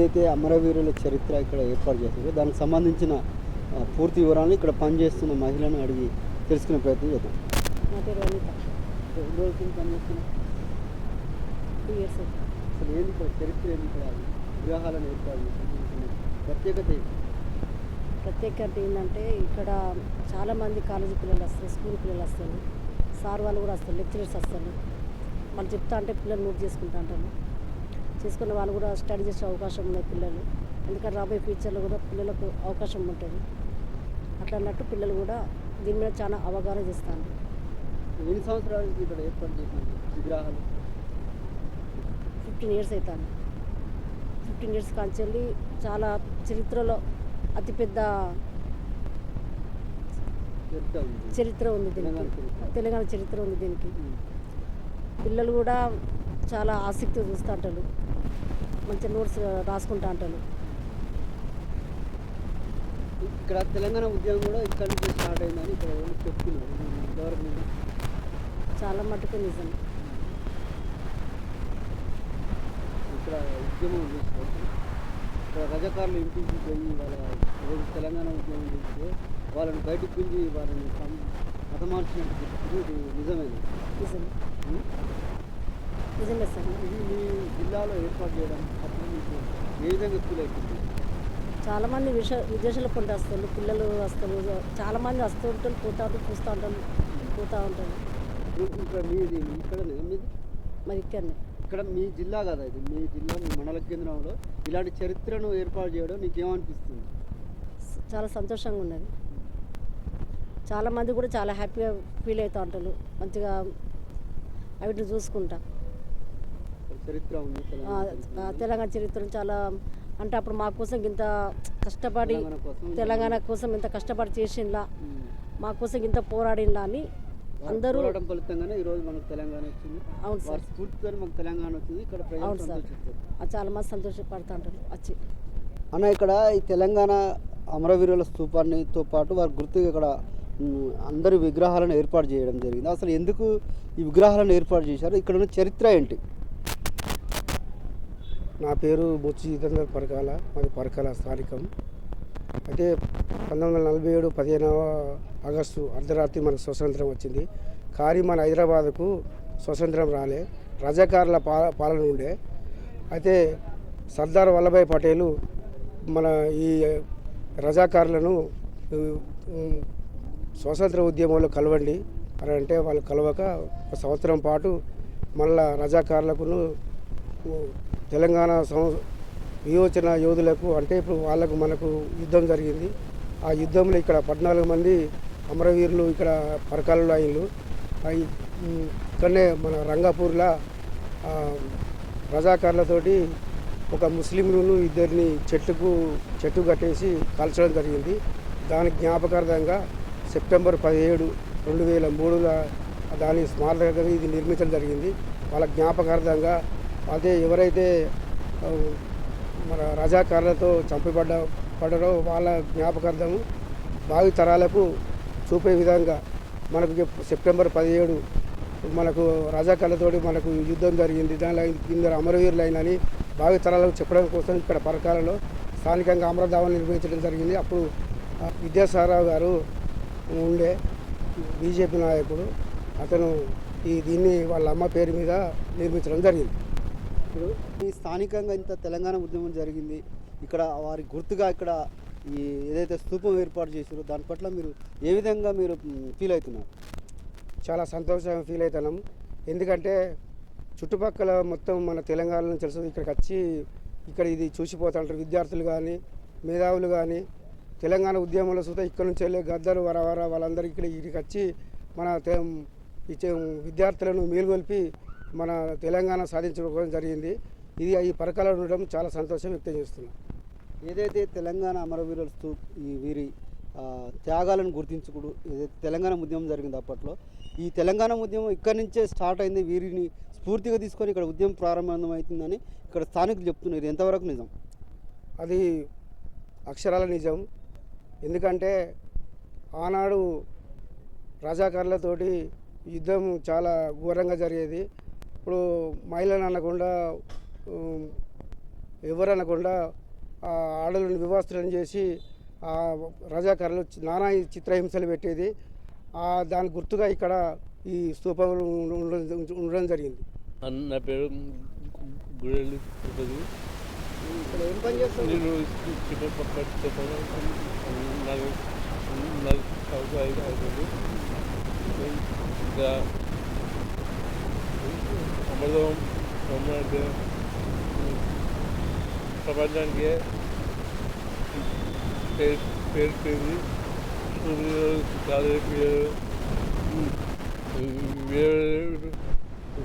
ఏదైతే అమరవీరుల చరిత్ర ఇక్కడ ఏర్పాటు చేస్తారో దానికి సంబంధించిన పూర్తి వివరాలను ఇక్కడ పనిచేస్తున్న మహిళను అడిగి తెలుసుకునే ప్రయత్నం చేద్దాం. నా పేరు అనిత. ఎన్ని రోజులు పనిచేస్తున్నా 2 years అవుతుంది. అసలు ఏంది ఇక్కడ చరిత్ర, ఏంది ఇక్కడ విగ్రహాలను ఏర్పాటు చేసిన ప్రత్యేకత ఏంటి? ప్రత్యేకత ఏంటంటే ఇక్కడ చాలామంది కాలేజీ పిల్లలు వస్తారు, స్కూల్ పిల్లలు వస్తారు, సార్ వాళ్ళు కూడా వస్తారు, లెక్చరర్స్ వస్తారు. వాళ్ళు చెప్తా అంటే పిల్లలు నోట్ చేసుకుంటా అంటారు. చేసుకున్న వాళ్ళు కూడా స్టడీ చేసే అవకాశం ఉన్నాయి పిల్లలు. ఎందుకంటే రాబోయే ఫ్యూచర్లో కూడా పిల్లలకు అవకాశం ఉంటుంది. అట్లా అన్నట్టు పిల్లలు కూడా దీని మీద చాలా అవగాహన చేస్తాను. ఎన్ని సంవత్సరాల నుంచి ఇక్కడ ఏర్పాటు చేసిన విగ్రహాలు? 15 years అవుతాను. 15 years కాంచెల్లి చాలా చరిత్రలో అతిపెద్ద చరిత్ర ఉంది దీనికి. తెలంగాణ చరిత్ర ఉంది దీనికి. పిల్లలు కూడా చాలా ఆసక్తి చూస్తూ ఉంటారు, మంచి నోట్స్ రాసుకుంటూ ఉంటారు. ఇక్కడ తెలంగాణ ఉద్యమం కూడా ఇక్కడ నుంచి స్టార్ట్ అయిందని ఇక్కడ వాళ్ళు చెప్తున్నారు. గవర్నమెంట్ చాలా మటుకు నిజం. ఇక్కడ ఉద్యమం చూసుకోవచ్చు. ఇక్కడ రజాకారులు ఇంటికి పోయి వాళ్ళ రోజు తెలంగాణ ఉద్యమం చేస్తే వాళ్ళని బయటకు పిలిచి వాళ్ళని హతమార్చినట్టు ఇది నిజమేనా? నిజమే నిజమే సార్. ఇది మీ జిల్లాలో ఏర్పాటు చేయడం అప్పుడు మీకు ఏ విధంగా ఫీల్ అవుతుంది? చాలామంది విదేశాలకు కొంటే వస్తారు, పిల్లలు వస్తారు, చాలామంది వస్తూ ఉంటారు, పోతూ ఉంటారు, చూస్తూ ఉంటారు, పోతూ ఉంటారు. ఇక్కడ మీది ఇక్కడనే మీది మరి ఇక్కడనే ఇక్కడ మీ జిల్లా కదా, ఇది మీ జిల్లా, మీ మండల కేంద్రంలో ఇలాంటి చరిత్రను ఏర్పాటు చేయడం నీకేమనిపిస్తుంది? చాలా సంతోషంగా ఉన్నది. చాలామంది కూడా చాలా హ్యాపీగా ఫీల్ అవుతూ ఉంటారు, మంచిగా అవిటిని చూసుకుంటా. చరిత్ర ఉంది తెలంగాణ చరిత్ర చాలా అంటే అప్పుడు మా కోసం ఇంత కష్టపడి తెలంగాణ కోసం ఇంత కష్టపడి చేసిండ్లా, మా కోసం ఇంత పోరాడిండ్లా అని అందరూ ఫలితంగానే ఈరోజు మనకు తెలంగాణ వచ్చింది. అవును సార్, స్ఫూర్తితో మనకు తెలంగాణ వచ్చింది. ఇక్కడ అవును సార్, చాలా మంది సంతోషపడుతూ ఉంటారు వచ్చి. అన్న ఇక్కడ ఈ తెలంగాణ అమరవీరుల స్తూపాన్నితో పాటు వారి గుర్తుగా ఇక్కడ అందరి విగ్రహాలను ఏర్పాటు చేయడం జరిగింది. అసలు ఎందుకు ఈ విగ్రహాలను ఏర్పాటు చేశారు? ఇక్కడ ఉన్న చరిత్ర ఏంటి? నా పేరు బొచ్చి జితేందర్ పరకాల, మాది పరకాల స్థానికం. అయితే 1947 15వ ఆగస్టు అర్ధరాత్రి మనకు స్వతంత్రం వచ్చింది. కానీ మన హైదరాబాద్కు స్వతంత్రం రాలే, రజాకారుల పాలన ఉండే. అయితే సర్దార్ వల్లభాయ్ పటేలు మన ఈ రజాకారులను స్వాతంత్ర ఉద్యమంలో కలవండి అని అంటే వాళ్ళు కలవక 1 సంవత్సరం పాటు మళ్ళా రజాకారులకు తెలంగాణ విమోచన యోధులకు అంటే ఇప్పుడు వాళ్ళకు మనకు యుద్ధం జరిగింది. ఆ యుద్ధంలో ఇక్కడ 14 మంది అమరవీరులు ఇక్కడ పరకాలలో అయిన్లు. ఇక్కడనే మన రంగాపూర్లో రజాకారులతోటి ఒక ముస్లింలను 2 చెట్టు కట్టేసి కాల్చడం జరిగింది. దానికి జ్ఞాపకార్థంగా సెప్టెంబర్ 17, 2003 దాని స్మారకంగా ఇది నిర్మించడం జరిగింది. వాళ్ళ జ్ఞాపకార్థంగా అదే ఎవరైతే మన రజాకారులతో పడ్డారో వాళ్ళ జ్ఞాపకార్థము భావి తరాలకు చూపే విధంగా మనకు సెప్టెంబర్ 17 మనకు రజాకారులతోటి మనకు యుద్ధం జరిగింది, దానిలో 2 అమరవీరులైనని భావి తరాలకు చెప్పడం కోసం ఇక్కడ పరకాలలో స్థానికంగా అమరధావనం నిర్మించడం జరిగింది. అప్పుడు విద్యాసాగరరావు గారు ఉండే బీజేపీ నాయకుడు, అతను దీన్ని వాళ్ళ అమ్మ పేరు మీద నిర్మించడం జరిగింది. ఇప్పుడు ఈ స్థానికంగా ఇంత తెలంగాణ ఉద్యమం జరిగింది, ఇక్కడ వారి గుర్తుగా ఇక్కడ ఈ ఏదైతే స్తూపం ఏర్పాటు చేశారో దాని పట్ల మీరు ఏ విధంగా మీరు ఫీల్ అవుతున్నారు? చాలా సంతోషంగా ఫీల్ అవుతున్నాం. ఎందుకంటే చుట్టుపక్కల మొత్తం మన తెలంగాణ నుంచి తెలుసు, ఇక్కడికి వచ్చి ఇక్కడ ఇది చూసిపోతుంటారు విద్యార్థులు కానీ మేధావులు కానీ. తెలంగాణ ఉద్యమంలో చూస్తే ఇక్కడ నుంచి వెళ్ళే గద్దరు వరవర వాళ్ళందరూ ఇక్కడికి వచ్చి మన విద్యార్థులను మేలుగొల్పి మన తెలంగాణ సాధించుకోవడం జరిగింది. ఇది ఈ పరకాలలో ఉండడం చాలా సంతోషం వ్యక్తం చేస్తున్నాం. ఏదైతే తెలంగాణ అమరవీరుల ఈ వీరి త్యాగాలను గుర్తించుకుడు ఏదైతే తెలంగాణ ఉద్యమం జరిగింది అప్పట్లో, ఈ తెలంగాణ ఉద్యమం ఇక్కడి నుంచే స్టార్ట్ అయింది, వీరిని స్ఫూర్తిగా తీసుకొని ఇక్కడ ఉద్యమం ప్రారంభమవుతుందని ఇక్కడ స్థానికులు చెప్తున్నారు. ఇది ఎంతవరకు నిజం? అది అక్షరాల నిజం. ఎందుకంటే ఆనాడు రజాకారులతోటి యుద్ధం చాలా ఘోరంగా జరిగేది. ఇప్పుడు మహిళను అనకుండా ఎవరు అనకుండా ఆడలను వివాస్తులను చేసి రజాకారులు నానా చిత్రహింసలు పెట్టేది. దాని గుర్తుగా ఇక్కడ ఈ స్తూపాలు ఉండడం జరిగింది. నా పేరు గుడెల్లి తిరుపతి. ఇక్కడ ఏం పని చేస్తారు? నేను చెప్పాను నాకు అవుతుంది. ఇంకా అమృతం అంటే ప్రపంచానికి పేరు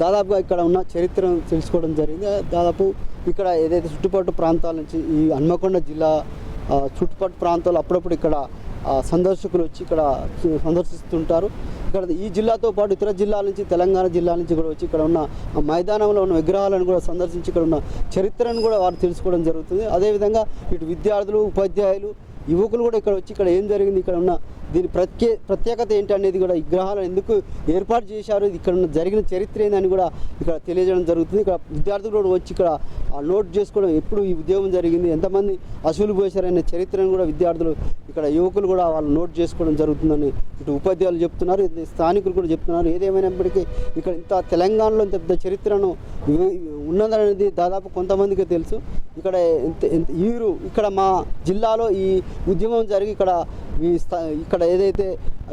దాదాపుగా ఇక్కడ ఉన్న చరిత్రను తెలుసుకోవడం జరిగింది. దాదాపు ఇక్కడ ఏదైతే చుట్టుపక్కల ప్రాంతాల నుంచి ఈ హన్మకొండ జిల్లా చుట్టుపక్కల ప్రాంతాలు అప్పుడప్పుడు ఇక్కడ సందర్శకులు వచ్చి ఇక్కడ సందర్శిస్తుంటారు. ఇక్కడ ఈ జిల్లాతో పాటు ఇతర జిల్లాల నుంచి, తెలంగాణ జిల్లా నుంచి కూడా వచ్చి ఇక్కడ ఉన్న మైదానంలో ఉన్న విగ్రహాలను కూడా సందర్శించి ఇక్కడ ఉన్న చరిత్రను కూడా వారు తెలుసుకోవడం జరుగుతుంది. అదేవిధంగా ఇటు విద్యార్థులు, ఉపాధ్యాయులు, యువకులు కూడా ఇక్కడ వచ్చి ఇక్కడ ఏం జరిగింది, ఇక్కడ ఉన్న దీని ప్రత్యేకత ఏంటి అనేది కూడా, విగ్రహాలను ఎందుకు ఏర్పాటు చేశారు, ఇక్కడ ఉన్న జరిగిన చరిత్ర ఏందని కూడా ఇక్కడ తెలియజేయడం జరుగుతుంది. ఇక్కడ విద్యార్థులు కూడా వచ్చి ఇక్కడ నోట్ చేసుకోవడం, ఎప్పుడు ఈ ఉద్యోగం జరిగింది, ఎంతమంది అసూలు పోసారనే చరిత్రను కూడా విద్యార్థులు, ఇక్కడ యువకులు కూడా వాళ్ళు నోట్ చేసుకోవడం జరుగుతుందని ఇటు ఉపాధ్యాయులు చెప్తున్నారు, స్థానికులు కూడా చెప్తున్నారు. ఏదేమైనప్పటికీ ఇక్కడ ఇంత తెలంగాణలో ఇంత పెద్ద చరిత్రను ఉన్నదనేది దాదాపు కొంతమందికి తెలుసు. ఇక్కడ ఇక్కడ మా జిల్లాలో ఈ ఉద్యమం జరిగి ఇక్కడ ఏదైతే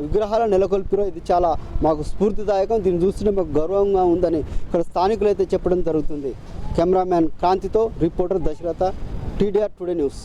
విగ్రహాలను నెలకొల్పారో ఇది చాలా మాకు స్ఫూర్తిదాయకం. దీన్ని చూస్తుంటే మాకు గర్వంగా ఉందని ఇక్కడ స్థానికులు అయితే చెప్పడం జరుగుతుంది. కెమెరామ్యాన్ క్రాంతితో reporter Dasharatha, TDR today news.